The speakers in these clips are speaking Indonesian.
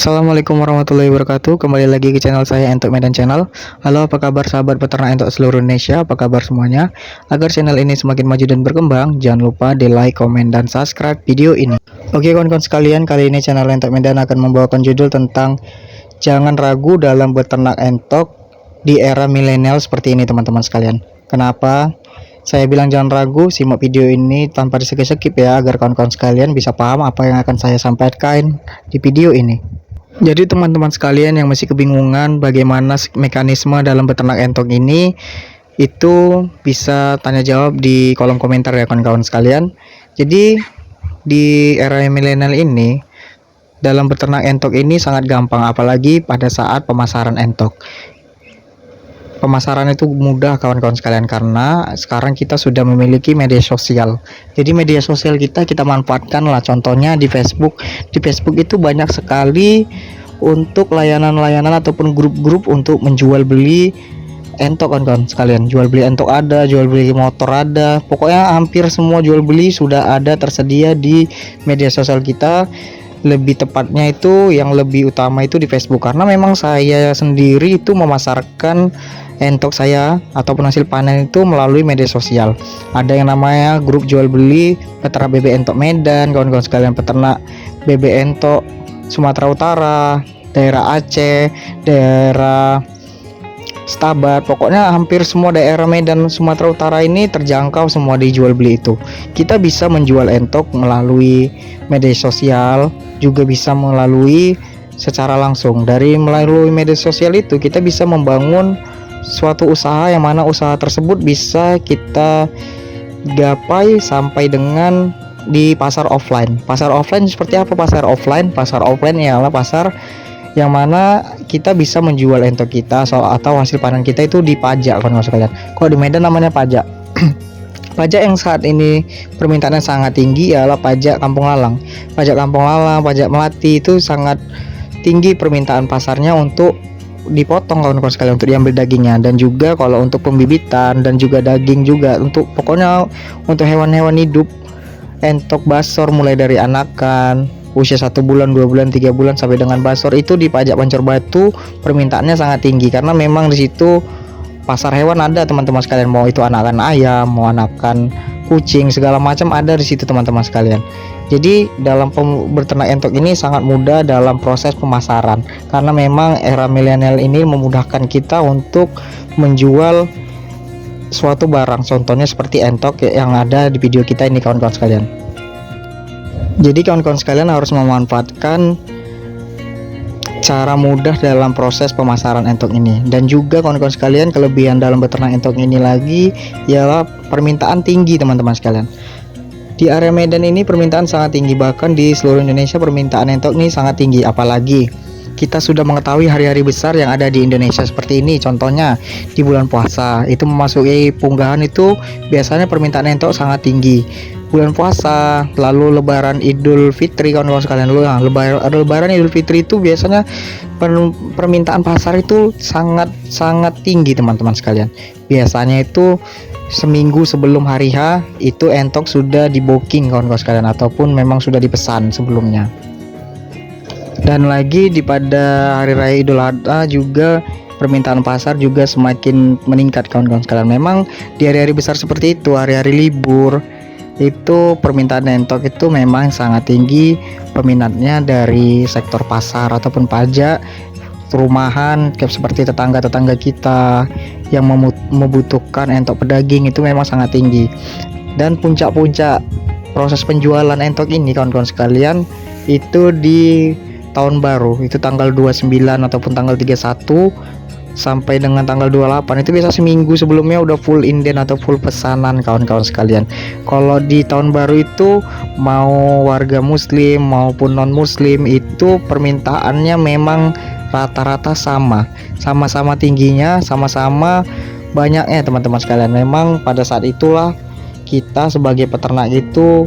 Assalamualaikum warahmatullahi wabarakatuh. Kembali lagi ke channel saya, Entok Medan Channel. Halo, apa kabar sahabat peternak entok seluruh Indonesia? Apa kabar semuanya? Agar channel ini semakin maju dan berkembang, jangan lupa di like, komen, dan subscribe video ini. Oke kawan-kawan sekalian, kali ini channel Entok Medan akan membawakan judul tentang jangan ragu dalam beternak entok di era milenial seperti ini teman-teman sekalian. Kenapa saya bilang jangan ragu? Simak video ini tanpa di-skip ya, agar kawan-kawan sekalian bisa paham apa yang akan saya sampaikan di video ini. Jadi teman-teman sekalian yang masih kebingungan bagaimana mekanisme dalam beternak entok ini, itu bisa tanya jawab di kolom komentar ya kawan-kawan sekalian. Jadi di era milenial ini, dalam beternak entok ini sangat gampang, apalagi pada saat pemasaran entok. Pemasaran itu mudah kawan-kawan sekalian, karena sekarang kita sudah memiliki media sosial. Jadi media sosial kita manfaatkan lah, contohnya di Facebook. Di Facebook itu banyak sekali untuk layanan-layanan ataupun grup-grup untuk menjual beli entok kawan-kawan sekalian. Jual beli entok ada, jual beli motor ada, pokoknya hampir semua jual beli sudah ada tersedia di media sosial kita. Lebih tepatnya itu yang lebih utama itu di Facebook, karena memang saya sendiri itu memasarkan entok saya ataupun hasil panen itu melalui media sosial. Ada yang namanya grup jual beli peternak bebek entok Medan, kawan-kawan sekalian, peternak bebek entok Sumatera Utara, daerah Aceh, daerah Stabat, pokoknya hampir semua daerah Medan Sumatera Utara ini terjangkau semua dijual beli itu. Kita bisa menjual entok melalui media sosial, juga bisa melalui secara langsung. Melalui media sosial itu kita bisa membangun suatu usaha, yang mana usaha tersebut bisa kita gapai sampai dengan di pasar offline. Pasar offline seperti apa? Pasar offline ialah pasar yang mana kita bisa menjual entok kita atau hasil panen kita itu dipajak kawan-kawan sekalian. Kalau di Medan namanya pajak. Pajak yang saat ini permintaannya sangat tinggi ialah pajak kampung lalang. Pajak kampung lalang, pajak melati itu sangat tinggi permintaan pasarnya untuk dipotong kawan-kawan sekalian, untuk diambil dagingnya. Dan juga kalau untuk pembibitan dan juga daging juga, untuk pokoknya untuk hewan-hewan hidup entok basor mulai dari anakan usia 1 bulan, 2 bulan, 3 bulan sampai dengan basor itu di pajak Pancur Batu permintaannya sangat tinggi, karena memang di situ pasar hewan ada teman-teman sekalian, mau itu anakan ayam, mau anakan kucing, segala macam ada di situ teman-teman sekalian. Jadi dalam beternak entok ini sangat mudah dalam proses pemasaran, karena memang era milenial ini memudahkan kita untuk menjual suatu barang, contohnya seperti entok yang ada di video kita ini kawan-kawan sekalian. Jadi kawan-kawan sekalian harus memanfaatkan cara mudah dalam proses pemasaran entok ini. Dan juga kawan-kawan sekalian, kelebihan dalam beternak entok ini lagi ialah permintaan tinggi teman-teman sekalian. Di area Medan ini permintaan sangat tinggi, bahkan di seluruh Indonesia permintaan entok ini sangat tinggi. Apalagi kita sudah mengetahui hari-hari besar yang ada di Indonesia seperti ini. Contohnya di bulan puasa itu memasuki punggahan, itu biasanya permintaan entok sangat tinggi. Bulan puasa, lalu lebaran Idul Fitri kawan-kawan sekalian. Lebaran Idul Fitri itu biasanya permintaan pasar itu sangat tinggi teman-teman sekalian. Biasanya itu seminggu sebelum hari H itu entok sudah di booking kawan-kawan sekalian, ataupun memang sudah dipesan sebelumnya. Dan lagi pada hari raya Idul Adha juga permintaan pasar juga semakin meningkat kawan-kawan sekalian. Memang di hari-hari besar seperti itu, hari-hari libur, itu permintaan entok itu memang sangat tinggi peminatnya dari sektor pasar ataupun pajak, perumahan, seperti tetangga-tetangga kita yang membutuhkan entok pedaging itu memang sangat tinggi. Dan puncak-puncak proses penjualan entok ini kawan-kawan sekalian itu di tahun baru, itu tanggal 29 ataupun tanggal 31 sampai dengan tanggal 28, itu biasa seminggu sebelumnya udah full inden atau full pesanan kawan-kawan sekalian. Kalau di tahun baru itu mau warga muslim maupun non muslim itu permintaannya memang rata-rata sama-sama tingginya, sama-sama banyaknya teman-teman sekalian. Memang pada saat itulah kita sebagai peternak itu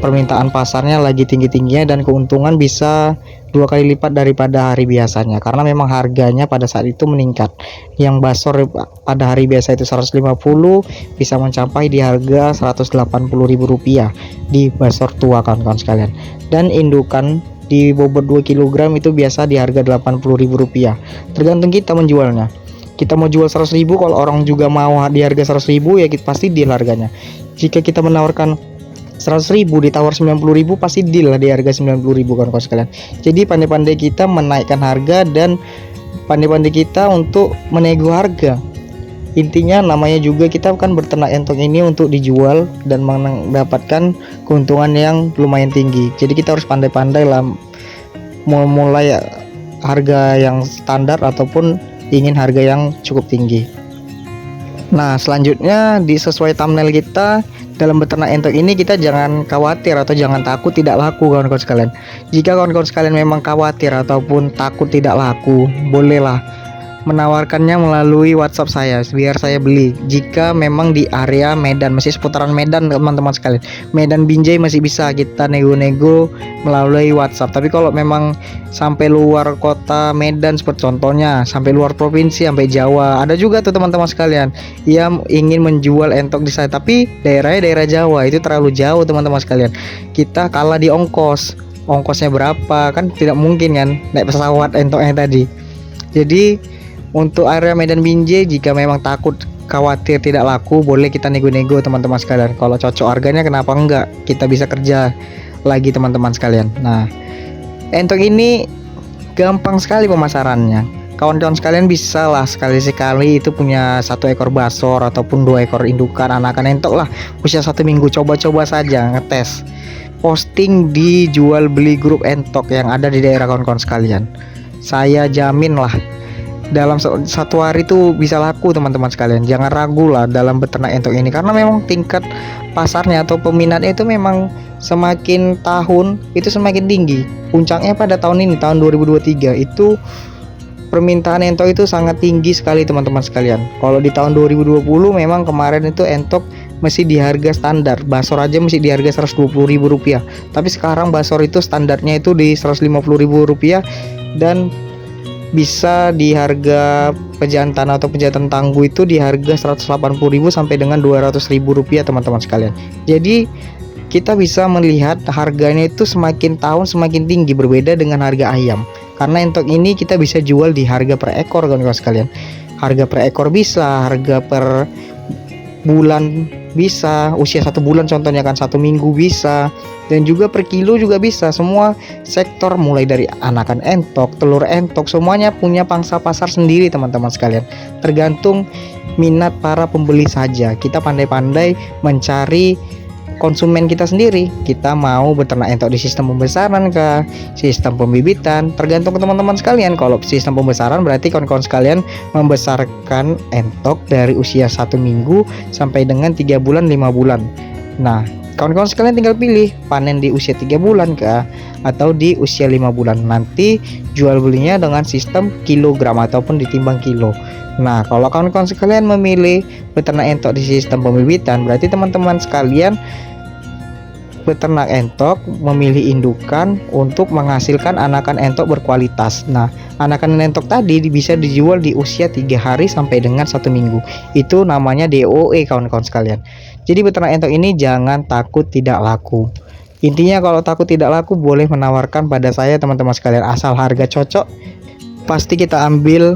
permintaan pasarnya lagi tinggi-tingginya, dan keuntungan bisa 2 kali lipat daripada hari biasanya, karena memang harganya pada saat itu meningkat. Yang basor pada hari biasa itu 150 bisa mencapai di harga Rp180.000 di basor tua kawan-kawan sekalian. Dan indukan di bobot 2 kg itu biasa di harga Rp80.000. Tergantung kita menjualnya. Kita mau jual 100.000, kalau orang juga mau di harga 100.000 ya kita pasti deal harganya. Jika kita menawarkan 100.000 ditawar 90.000, pasti deal lah di harga 90.000 kawan-kawan sekalian. Jadi pandai-pandai kita menaikkan harga dan pandai-pandai kita untuk menego harga. Intinya namanya juga kita kan berternak entok ini untuk dijual dan mendapatkan keuntungan yang lumayan tinggi. Jadi kita harus pandai-pandai lah mulai harga yang standar ataupun ingin harga yang cukup tinggi. Nah, selanjutnya sesuai thumbnail kita, dalam beternak entok ini kita jangan khawatir atau jangan takut tidak laku kawan-kawan sekalian. Jika kawan-kawan sekalian memang khawatir ataupun takut tidak laku, bolehlah menawarkannya melalui WhatsApp saya biar saya beli. Jika memang di area Medan, masih seputaran Medan teman-teman sekalian, Medan Binjai masih bisa kita nego-nego melalui WhatsApp. Tapi kalau memang sampai luar kota Medan, seperti contohnya sampai luar provinsi, sampai Jawa, ada juga tuh teman-teman sekalian yang ingin menjual entok di saya, tapi daerahnya daerah Jawa, itu terlalu jauh teman-teman sekalian. Kita kalah di ongkosnya berapa, kan tidak mungkin kan naik pesawat entoknya tadi. Jadi untuk area Medan Binjai, jika memang takut khawatir tidak laku, boleh kita nego-nego teman-teman sekalian. Kalau cocok harganya, kenapa enggak, kita bisa kerja lagi teman-teman sekalian. Nah, entok ini gampang sekali pemasarannya. Kawan-kawan sekalian bisa lah sekali-sekali itu punya 1 ekor basor ataupun 2 ekor indukan anakan entok lah, usia 1 minggu, coba-coba saja ngetes, posting di jual beli grup entok yang ada di daerah kawan-kawan sekalian. Saya jamin lah dalam 1 hari itu bisa laku teman-teman sekalian. Jangan ragu lah dalam beternak entok ini, karena memang tingkat pasarnya atau peminatnya itu memang semakin tahun itu semakin tinggi. Puncaknya pada tahun ini, tahun 2023 itu permintaan entok itu sangat tinggi sekali teman-teman sekalian. Kalau di tahun 2020 memang kemarin itu entok masih di harga standar, basor aja masih di harga Rp120.000. Tapi sekarang basor itu standarnya itu di Rp150.000 dan bisa di harga pejantan atau pejantan tangguh itu di harga Rp180.000 sampai dengan Rp200.000 teman-teman sekalian. Jadi kita bisa melihat harganya itu semakin tahun semakin tinggi, berbeda dengan harga ayam. Karena entok ini kita bisa jual di harga per ekor kawan-kawan sekalian. Harga per ekor bisa, harga per bulan bisa, usia 1 bulan contohnya kan 1 minggu bisa, dan juga per kilo juga bisa. Semua sektor mulai dari anakan entok, telur entok, semuanya punya pangsa pasar sendiri teman-teman sekalian. Tergantung minat para pembeli saja. Kita pandai-pandai mencari konsumen kita sendiri. Kita mau beternak entok di sistem pembesaran kah, sistem pembibitan, tergantung teman-teman sekalian. Kalau sistem pembesaran berarti kawan-kawan sekalian membesarkan entok dari usia 1 minggu sampai dengan 3 bulan 5 bulan. Nah, kawan-kawan sekalian tinggal pilih panen di usia 3 bulan kah atau di usia 5 bulan. Nanti jual belinya dengan sistem kilogram ataupun ditimbang kilo. Nah, kalau kawan-kawan sekalian memilih beternak entok di sistem pembibitan, berarti teman-teman sekalian beternak entok memilih indukan untuk menghasilkan anakan entok berkualitas. Nah, anakan entok tadi bisa dijual di usia 3 hari sampai dengan 1 minggu. Itu namanya DOE kawan-kawan sekalian. Jadi beternak entok ini jangan takut tidak laku. Intinya kalau takut tidak laku boleh menawarkan pada saya teman-teman sekalian, asal harga cocok pasti kita ambil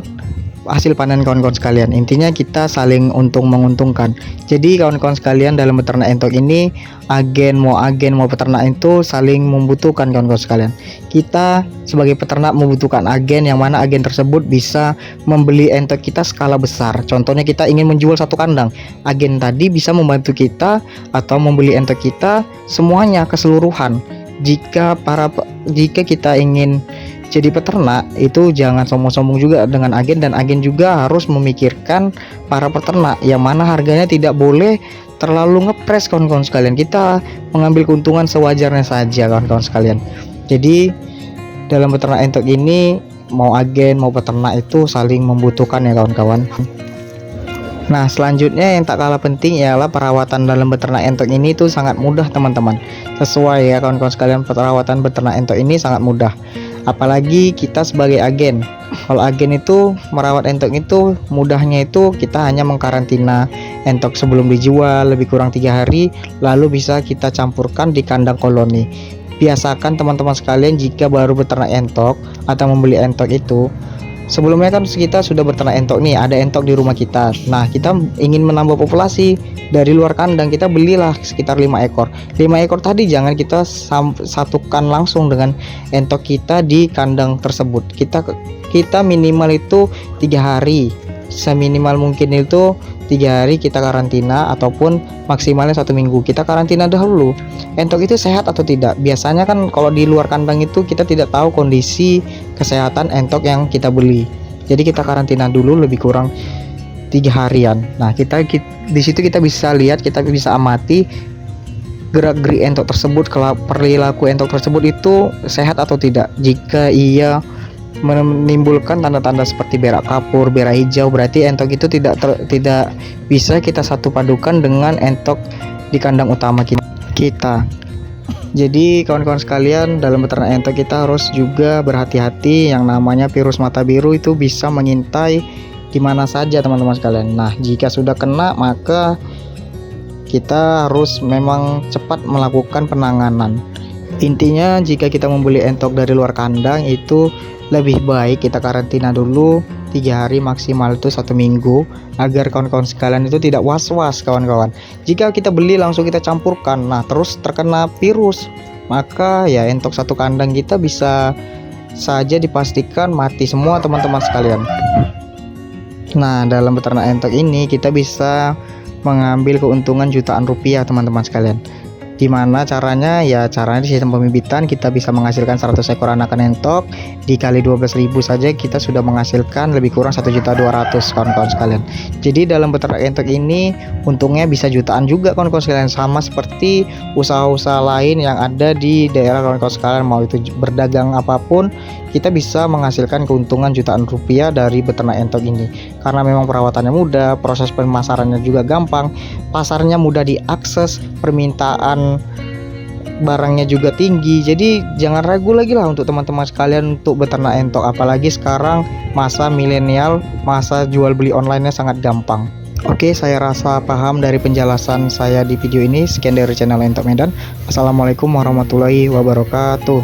hasil panen kawan-kawan sekalian. Intinya kita saling untung menguntungkan. Jadi kawan-kawan sekalian, dalam beternak entok ini agen mau peternak itu saling membutuhkan kawan-kawan sekalian. Kita sebagai peternak membutuhkan agen yang mana agen tersebut bisa membeli entok kita skala besar. Contohnya kita ingin menjual 1 kandang, agen tadi bisa membantu kita atau membeli entok kita semuanya keseluruhan. Jika kita ingin jadi peternak itu jangan sombong-sombong juga dengan agen, dan agen juga harus memikirkan para peternak yang mana harganya tidak boleh terlalu ngepres kawan-kawan sekalian. Kita mengambil keuntungan sewajarnya saja kawan-kawan sekalian. Jadi dalam beternak entok ini mau agen mau peternak itu saling membutuhkan ya kawan-kawan. Nah, selanjutnya yang tak kalah penting ialah perawatan dalam beternak entok ini itu sangat mudah teman-teman. Sesuai ya kawan-kawan sekalian, perawatan beternak entok ini sangat mudah. Apalagi kita sebagai agen. Kalau agen itu merawat entok itu mudahnya itu kita hanya mengkarantina entok sebelum dijual lebih kurang 3 hari, lalu bisa kita campurkan di kandang koloni. biasakan teman-teman sekalian jika baru beternak entok atau membeli entok itu, sebelumnya kan kita sudah berternak entok nih, ada entok di rumah kita. Nah, kita ingin menambah populasi dari luar kandang, kita belilah sekitar 5 ekor. 5 ekor tadi jangan kita satukan langsung dengan entok kita di kandang tersebut. Kita minimal itu 3 hari, seminimal mungkin itu 3 hari kita karantina, ataupun maksimalnya 1 minggu kita karantina dahulu. Entok itu sehat atau tidak? Biasanya kan kalau di luar kandang itu kita tidak tahu kondisi kesehatan entok yang kita beli. Jadi kita karantina dulu lebih kurang 3 harian. Nah, di situ kita bisa lihat, kita bisa amati gerak-gerik entok tersebut, kalau perilaku entok tersebut itu sehat atau tidak. Jika ia menimbulkan tanda-tanda seperti berak kapur, berak hijau, berarti entok itu tidak bisa kita satu padukan dengan entok di kandang utama kita. Jadi kawan-kawan sekalian, dalam beternak entok kita harus juga berhati-hati. Yang namanya virus mata biru itu bisa mengintai di mana saja teman-teman sekalian. Nah, jika sudah kena maka kita harus memang cepat melakukan penanganan. Intinya jika kita membeli entok dari luar kandang itu lebih baik kita karantina dulu 3 hari, maksimal itu 1 minggu, agar kawan-kawan sekalian itu tidak was-was kawan-kawan. Jika kita beli langsung kita campurkan, nah terus terkena virus, maka ya entok satu kandang kita bisa saja dipastikan mati semua teman-teman sekalian. Nah, dalam beternak entok ini kita bisa mengambil keuntungan jutaan rupiah teman-teman sekalian. Gimana caranya? Ya caranya di sistem pembibitan kita bisa menghasilkan 100 ekor anakan entok, dikali 12.000 saja kita sudah menghasilkan lebih kurang 1.200.000 kawan-kawan sekalian. Jadi dalam beternak entok ini untungnya bisa jutaan juga kawan-kawan sekalian, sama seperti usaha-usaha lain yang ada di daerah kawan-kawan sekalian. Mau itu berdagang apapun, kita bisa menghasilkan keuntungan jutaan rupiah dari beternak entok ini, karena memang perawatannya mudah, proses pemasarannya juga gampang, pasarnya mudah diakses, permintaan barangnya juga tinggi. Jadi jangan ragu lagi lah untuk teman-teman sekalian untuk beternak entok, apalagi sekarang masa milenial, masa jual beli online-nya sangat gampang. Oke, saya rasa paham dari penjelasan saya di video ini. Sekian dari channel Entok Medan. Assalamualaikum warahmatullahi wabarakatuh.